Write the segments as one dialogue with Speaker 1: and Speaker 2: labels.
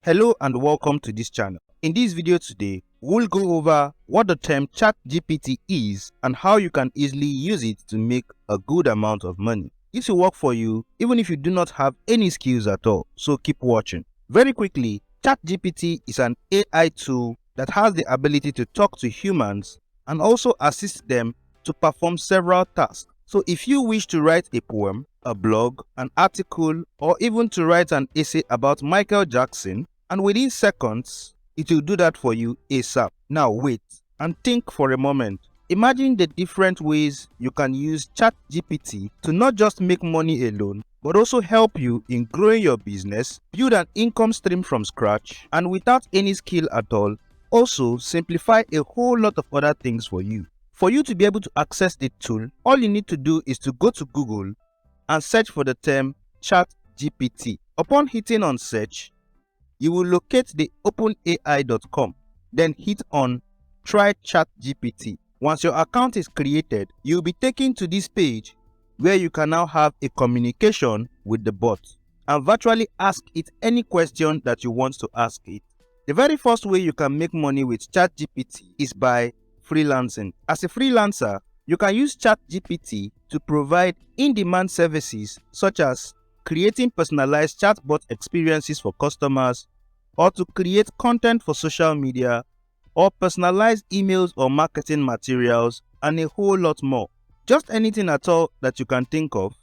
Speaker 1: Hello and welcome to this channel. In this video today, we'll go over what the term Chat GPT is and how you can easily use it to make a good amount of money. This will work for you even if you do not have any skills at all, so keep watching. Very quickly, Chat GPT is an AI tool that has the ability to talk to humans and also assist them to perform several tasks. So if you wish to write a poem, a blog, an article, or even to write an essay about Michael Jackson, and within seconds, it will do that for you ASAP. Now wait and think for a moment. Imagine the different ways you can use ChatGPT to not just make money alone, but also help you in growing your business, build an income stream from scratch, and without any skill at all, also simplify a whole lot of other things for you. For you to be able to access the tool, all you need to do is to go to Google and search for the term ChatGPT. Upon hitting on search, you will locate the OpenAI.com, then hit on Try ChatGPT. Once your account is created, you'll be taken to this page where you can now have a communication with the bot and virtually ask it any question that you want to ask it. The very first way you can make money with ChatGPT is by freelancing. As a freelancer, you can use ChatGPT to provide in-demand services such as creating personalized chatbot experiences for customers, or to create content for social media, or personalized emails or marketing materials, and a whole lot more. Just anything at all that you can think of,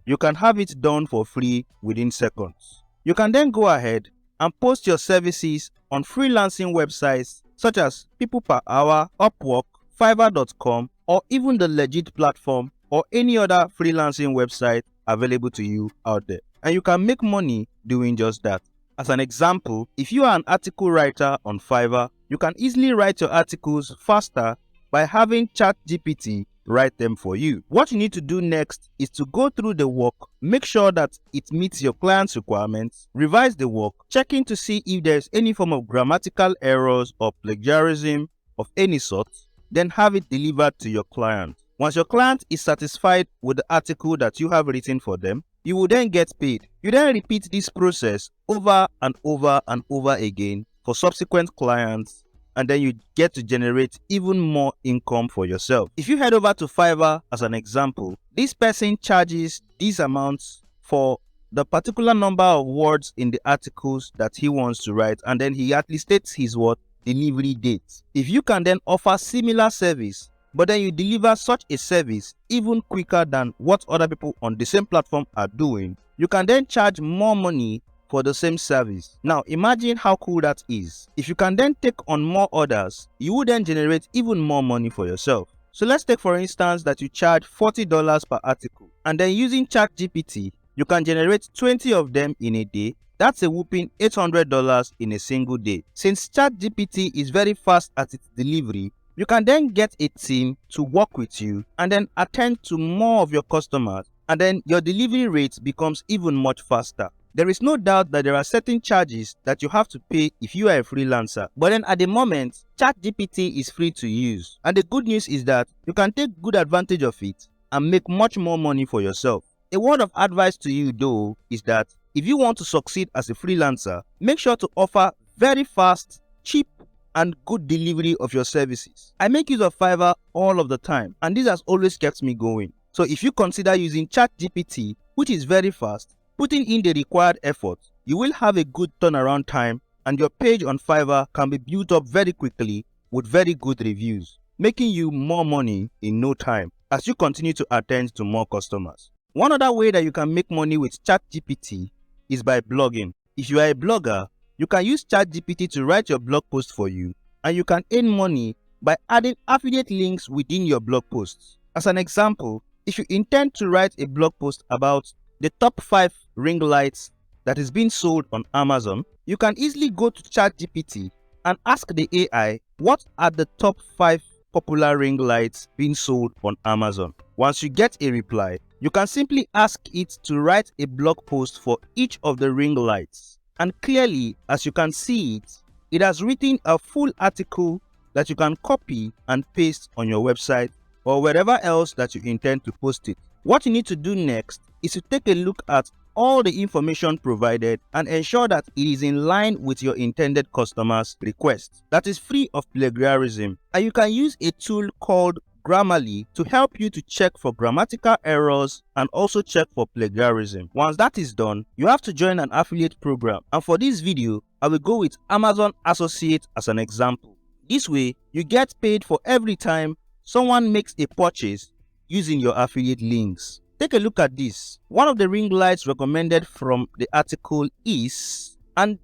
Speaker 1: you can have it done for free within seconds. You can then go ahead and post your services on freelancing websites such as People Per Hour, Upwork, Fiverr.com, or even the Legit platform or any other freelancing website available to you out there. And you can make money doing just that. As an example, if you are an article writer on Fiverr, you can easily write your articles faster by having ChatGPT write them for you. What you need to do next is to go through the work, make sure that it meets your client's requirements, revise the work, checking to see if there's any form of grammatical errors or plagiarism of any sort, then have it delivered to your client. Once your client is satisfied with the article that you have written for them, you will then get paid. You then repeat this process over and over and over again for subsequent clients, and then you get to generate even more income for yourself. If you head over to Fiverr as an example, this person charges these amounts for the particular number of words in the articles that he wants to write, and then he at least states his delivery date. If you can then offer similar service, but then you deliver such a service even quicker than what other people on the same platform are doing, you can then charge more money for the same service. Now imagine how cool that is. If you can then take on more orders, you will then generate even more money for yourself. So let's take for instance that you charge $40 per article, and then using ChatGPT, you can generate 20 of them in a day. That's a whopping $800 in a single day. Since ChatGPT is very fast at its delivery, you can then get a team to work with you and then attend to more of your customers, and then your delivery rate becomes even much faster. There is no doubt that there are certain charges that you have to pay if you are a freelancer, but then at the moment, ChatGPT is free to use. And the good news is that you can take good advantage of it and make much more money for yourself. A word of advice to you though is that if you want to succeed as a freelancer, make sure to offer very fast, cheap, and good delivery of your services. I make use of Fiverr all of the time, and this has always kept me going. So if you consider using ChatGPT, which is very fast, putting in the required effort, you will have a good turnaround time, and your page on Fiverr can be built up very quickly with very good reviews, making you more money in no time as you continue to attend to more customers. One other way that you can make money with ChatGPT is by blogging. If you are a blogger, you can use ChatGPT to write your blog post for you, and you can earn money by adding affiliate links within your blog posts. As an example, if you intend to write a blog post about the top 5 ring lights that is being sold on Amazon, you can easily go to ChatGPT and ask the AI what are the top 5 popular ring lights being sold on Amazon. Once you get a reply, you can simply ask it to write a blog post for each of the ring lights. And clearly, as you can see it has written a full article that you can copy and paste on your website or wherever else that you intend to post it. What you need to do next is to take a look at all the information provided and ensure that it is in line with your intended customer's request. That is free of plagiarism. And you can use a tool called Grammarly to help you to check for grammatical errors and also check for plagiarism. Once that is done, you have to join an affiliate program. And for this video, I will go with Amazon Associate as an example. This way, you get paid for every time someone makes a purchase using your affiliate links. Take a look at this. One of the ring lights recommended from the article is, and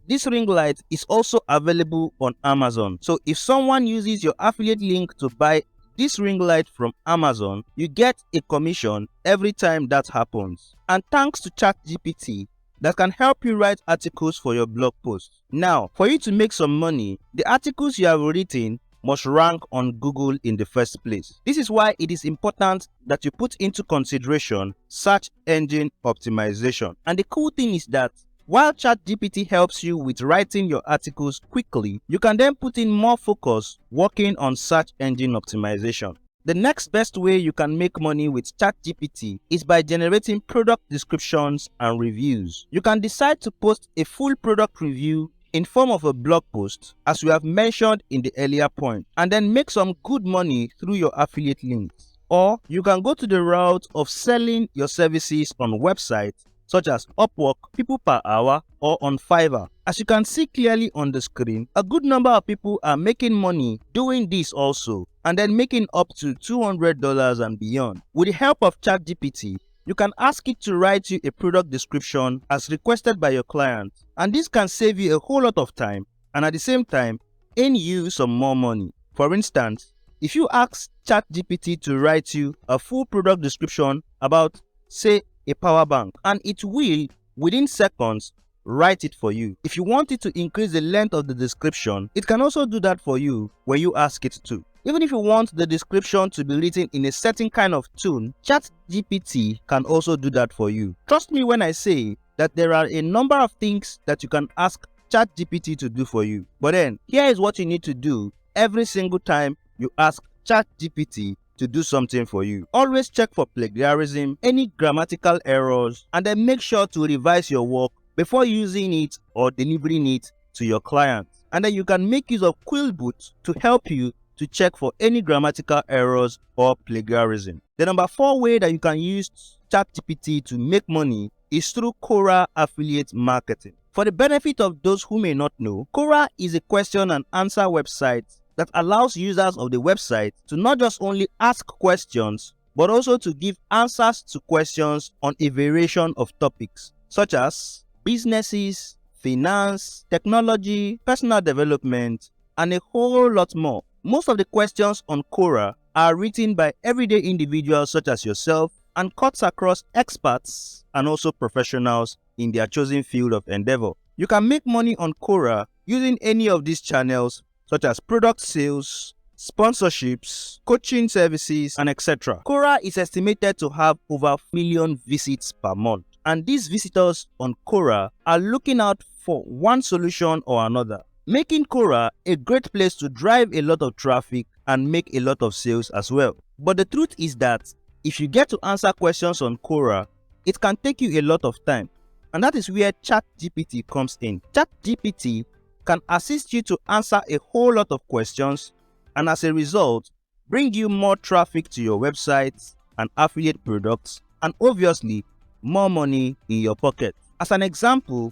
Speaker 1: this ring light is also available on Amazon. So if someone uses your affiliate link to buy this ring light from Amazon, you get a commission every time that happens. And thanks to Chat GPT, that can help you write articles for your blog posts. Now, for you to make some money, the articles you have written must rank on Google in the first place. This is why it is important that you put into consideration search engine optimization. And the cool thing is that while ChatGPT helps you with writing your articles quickly, you can then put in more focus working on search engine optimization. The next best way you can make money with ChatGPT is by generating product descriptions and reviews. You can decide to post a full product review in form of a blog post, as we have mentioned in the earlier point, and then make some good money through your affiliate links. Or you can go to the route of selling your services on websites such as Upwork, People Per Hour, or on Fiverr. As you can see clearly on the screen, a good number of people are making money doing this also, and then making up to $200 and beyond. With the help of ChatGPT, you can ask it to write you a product description as requested by your client, and this can save you a whole lot of time and at the same time earn you some more money. For instance, if you ask ChatGPT to write you a full product description about, say, a power bank, and it will, within seconds, write it for you. If you want it to increase the length of the description, it can also do that for you when you ask it to. Even if you want the description to be written in a certain kind of tone, ChatGPT can also do that for you. Trust me when I say that there are a number of things that you can ask ChatGPT to do for you. But then, here is what you need to do every single time you ask ChatGPT to do something for you. Always check for plagiarism, any grammatical errors, and then make sure to revise your work before using it or delivering it to your clients. And then you can make use of Quillbot to help you to check for any grammatical errors or plagiarism. The number 4 way that you can use ChatGPT to make money is through Quora affiliate marketing. For the benefit of those who may not know, Quora is a question and answer website that allows users of the website to not just only ask questions, but also to give answers to questions on a variation of topics, such as businesses, finance, technology, personal development, and a whole lot more. Most of the questions on Quora are written by everyday individuals such as yourself and cuts across experts and also professionals in their chosen field of endeavor. You can make money on Quora using any of these channels such as product sales, sponsorships, coaching services, and etc. Quora is estimated to have over 1 million visits per month. And these visitors on Quora are looking out for one solution or another, making Quora a great place to drive a lot of traffic and make a lot of sales as well. But the truth is that if you get to answer questions on Quora, it can take you a lot of time. And that is where ChatGPT comes in. ChatGPT can assist you to answer a whole lot of questions, and as a result, bring you more traffic to your websites and affiliate products, and obviously, more money in your pocket. As an example,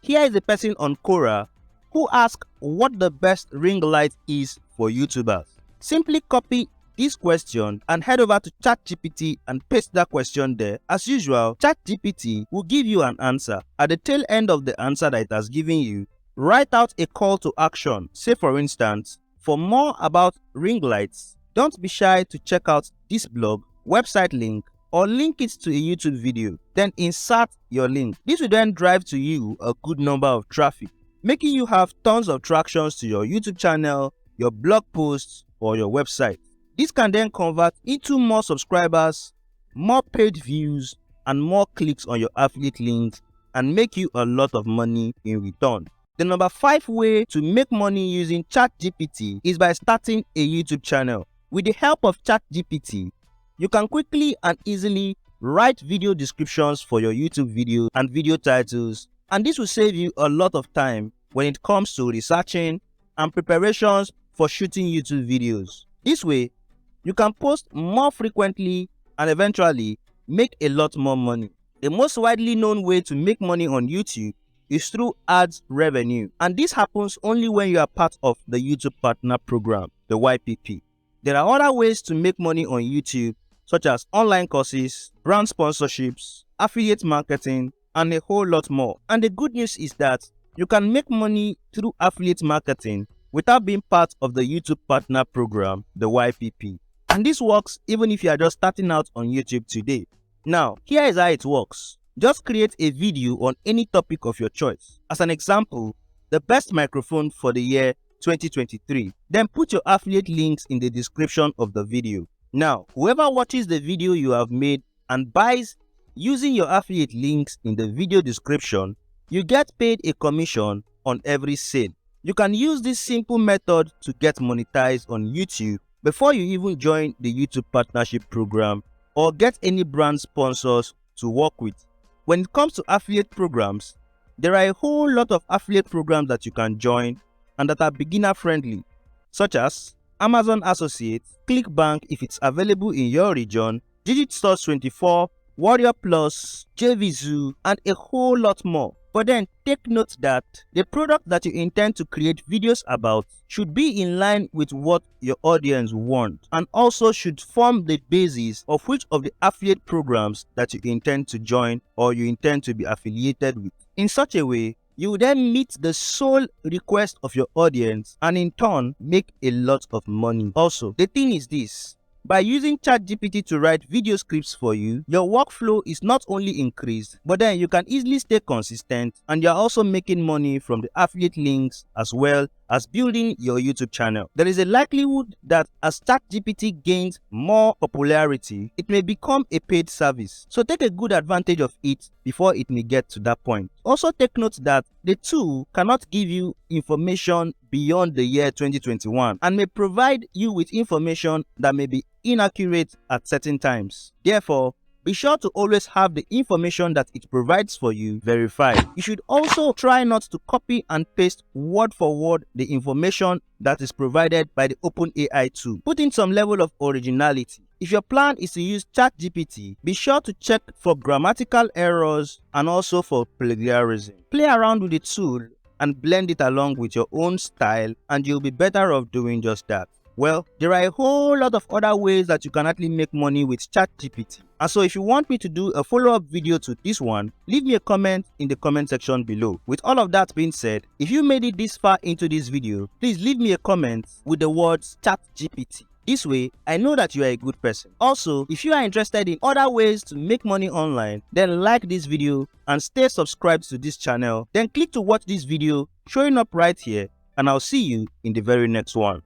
Speaker 1: here is a person on Quora who asked what the best ring light is for YouTubers. Simply copy this question and head over to ChatGPT and paste that question there. As usual, ChatGPT will give you an answer. At the tail end of the answer that it has given you, write out a call to action. Say for instance, for more about ring lights, don't be shy to check out this blog, website link, or link it to a YouTube video. Then insert your link. This will then drive to you a good number of traffic, making you have tons of tractions to your YouTube channel, your blog posts, or your website. This can then convert into more subscribers, more paid views, and more clicks on your affiliate links, and make you a lot of money in return. The number 5 way to make money using ChatGPT is by starting a YouTube channel. With the help of ChatGPT, you can quickly and easily write video descriptions for your YouTube videos and video titles, and this will save you a lot of time when it comes to researching and preparations for shooting YouTube videos. This way, you can post more frequently and eventually make a lot more money. The most widely known way to make money on YouTube is through ads revenue, and this happens only when you are part of the YouTube Partner Program, the YPP. There are other ways to make money on YouTube, such as online courses, brand sponsorships, affiliate marketing, and a whole lot more. And the good news is that you can make money through affiliate marketing without being part of the YouTube Partner Program, the YPP. And this works even if you are just starting out on YouTube today. Now, here is how it works. Just create a video on any topic of your choice. As an example, the best microphone for the year 2023. Then put your affiliate links in the description of the video. Now, whoever watches the video you have made and buys using your affiliate links in the video description, you get paid a commission on every sale. You can use this simple method to get monetized on YouTube before you even join the YouTube Partnership Program or get any brand sponsors to work with. When it comes to affiliate programs, there are a whole lot of affiliate programs that you can join and that are beginner friendly, such as Amazon Associates, ClickBank if it's available in your region, DigitStores24, Warrior Plus, JVZoo, and a whole lot more. But then take note that the product that you intend to create videos about should be in line with what your audience want, and also should form the basis of which of the affiliate programs that you intend to join or you intend to be affiliated with. In such a way, you will then meet the sole request of your audience and in turn make a lot of money. Also, the thing is this: by using Chat GPT to write video scripts for you, your workflow is not only increased, but then you can easily stay consistent, and you're also making money from the affiliate links as well as building your YouTube channel. There is a likelihood that as Chat GPT gains more popularity, it may become a paid service. So take a good advantage of it before it may get to that point. Also take note that the tool cannot give you information beyond the year 2021 and may provide you with information that may be inaccurate at certain times. Therefore, be sure to always have the information that it provides for you verified. You should also try not to copy and paste word for word the information that is provided by the OpenAI tool. Put in some level of originality. If your plan is to use Chat GPT, be sure to check for grammatical errors and also for plagiarism. Play around with the tool and blend it along with your own style, and you'll be better off doing just that. Well, there are a whole lot of other ways that you can actually make money with Chat GPT. And so if you want me to do a follow-up video to this one, leave me a comment in the comment section below. With all of that being said, if you made it this far into this video, please leave me a comment with the words Chat GPT. This way, I know that you are a good person. Also, if you are interested in other ways to make money online, then like this video and stay subscribed to this channel. Then click to watch this video showing up right here, and I'll see you in the very next one.